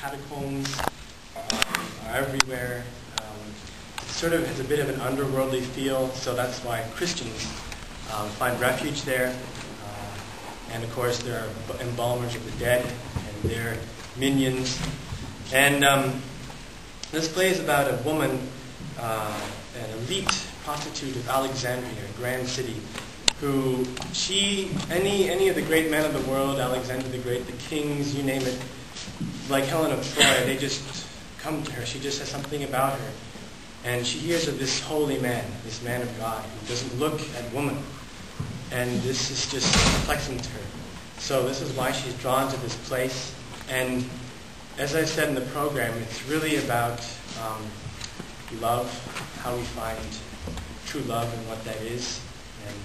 catacombs are everywhere. It sort of has a bit of an underworldly feel, so that's why Christians find refuge there. And of course, there are embalmers of the dead and their minions. And this play is about a woman, an elite prostitute of Alexandria, a grand city, who any of the great men of the world, Alexander the Great, the kings, you name it, like Helen of Troy, they just come to her. She just has something about her. And she hears of this holy man, this man of God, who doesn't look at woman. And this is just perplexing to her. So this is why she's drawn to this place. And as I said in the program, it's really about love, how we find true love and what that is. And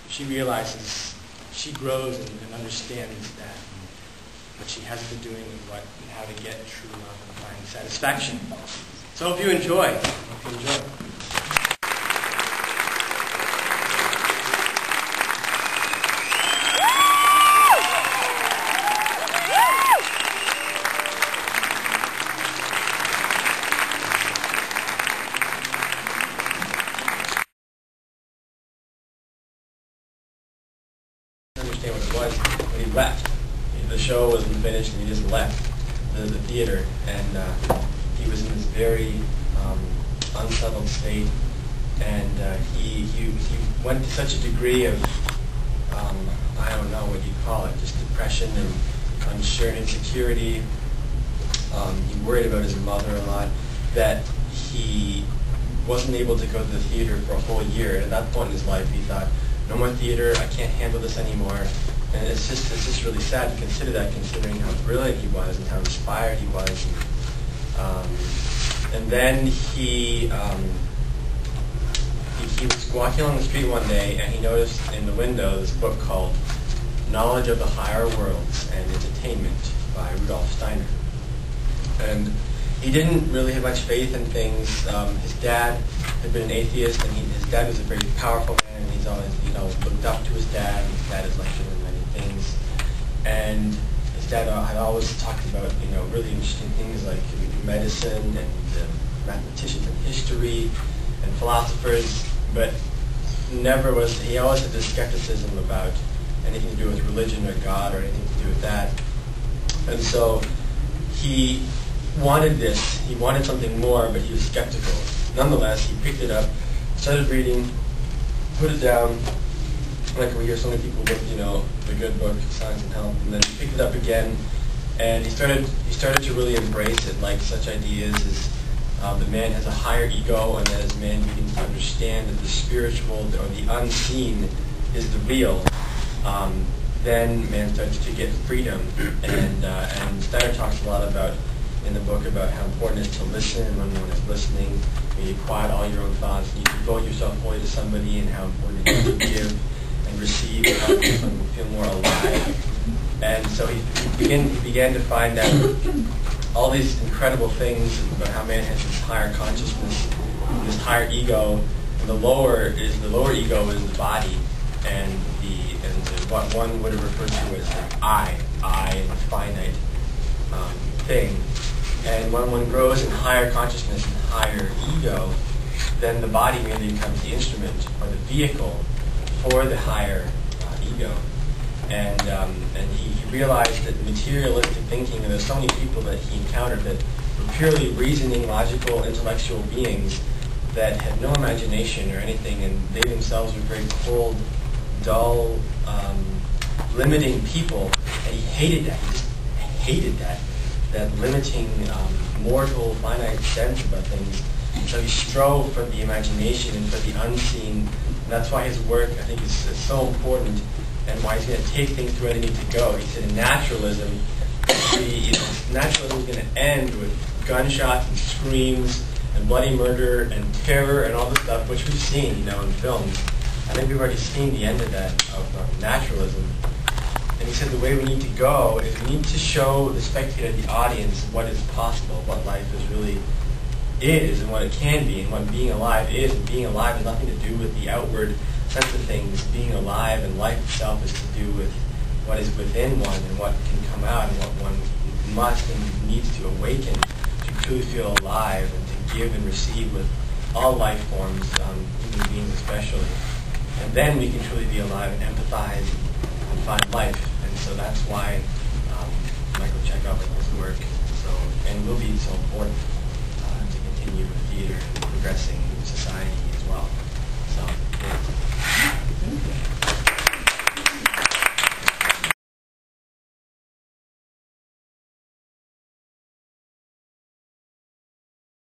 she realizes, she grows and understands that what she has been doing and how to get true love and find satisfaction. So I hope you enjoy. Understand what it was when he left. The show wasn't finished and he just left the theater, and he was in this very unsettled state, and he went to such a degree of I don't know what you'd call it, just depression and insecurity. He worried about his mother a lot, that he wasn't able to go to the theater for a whole year. And at that point in his life, he thought, no more theater, I can't handle this anymore. And it's just really sad to consider that, considering how brilliant he was and how inspired he was. And then he was walking along the street one day, and he noticed in the window this book called Knowledge of the Higher Worlds and Entertainment by Rudolf Steiner. And he didn't really have much faith in things. His dad had been an atheist, and his dad was a very powerful man, and he's always looked up to his dad. His dad has lectured him many things. And his dad had always talked about really interesting things like medicine and mathematicians and history and philosophers, but he always had this skepticism about anything to do with religion or God or anything to do with that. And so he wanted this, he wanted something more, but he was skeptical. Nonetheless, he picked it up, started reading, put it down, like we hear so many people with, the good book, Science and Health, and then he picked it up again, and he started to really embrace it, like such ideas as the man has a higher ego, and that as man begins to understand that the spiritual or the unseen is the real, then man starts to get freedom. And Steiner talks a lot about, in the book, about how important it is to listen, and when one is listening, you quiet all your own thoughts, and you devote yourself wholly to somebody, and how important it is to give and receive and help someone feel more alive. And so he began to find out all these incredible things about how man has this higher consciousness, this higher ego, and the lower ego is the body, and what one would have referred to as the I, the finite thing. And when one grows in higher consciousness and higher ego, then the body merely becomes the instrument or the vehicle for the higher ego. And he realized that materialistic thinking, and there's so many people that he encountered that were purely reasoning, logical, intellectual beings that had no imagination or anything, and they themselves were very cold, dull, limiting people, and he hated that. He just hated that limiting, mortal, finite sense about things. And so he strove for the imagination and for the unseen, and that's why his work, I think, is so important, and why he's going to take things to where they need to go. He said in naturalism, naturalism is going to end with gunshots and screams and bloody murder and terror and all this stuff, which we've seen, in films. I think we've already seen the end of that, of naturalism. And he said the way we need to go is we need to show the spectator, the audience, what is possible, what life really is, and what it can be, and what being alive is. And being alive has nothing to do with the outward sense of things. Being alive and life itself is to do with what is within one and what can come out and what one must and needs to awaken to truly feel alive and to give and receive with all life forms, human beings especially. And then we can truly be alive and empathize and find life. And so that's why Michael Chekhov and his work will be so important to continue with theater and progressing society as well.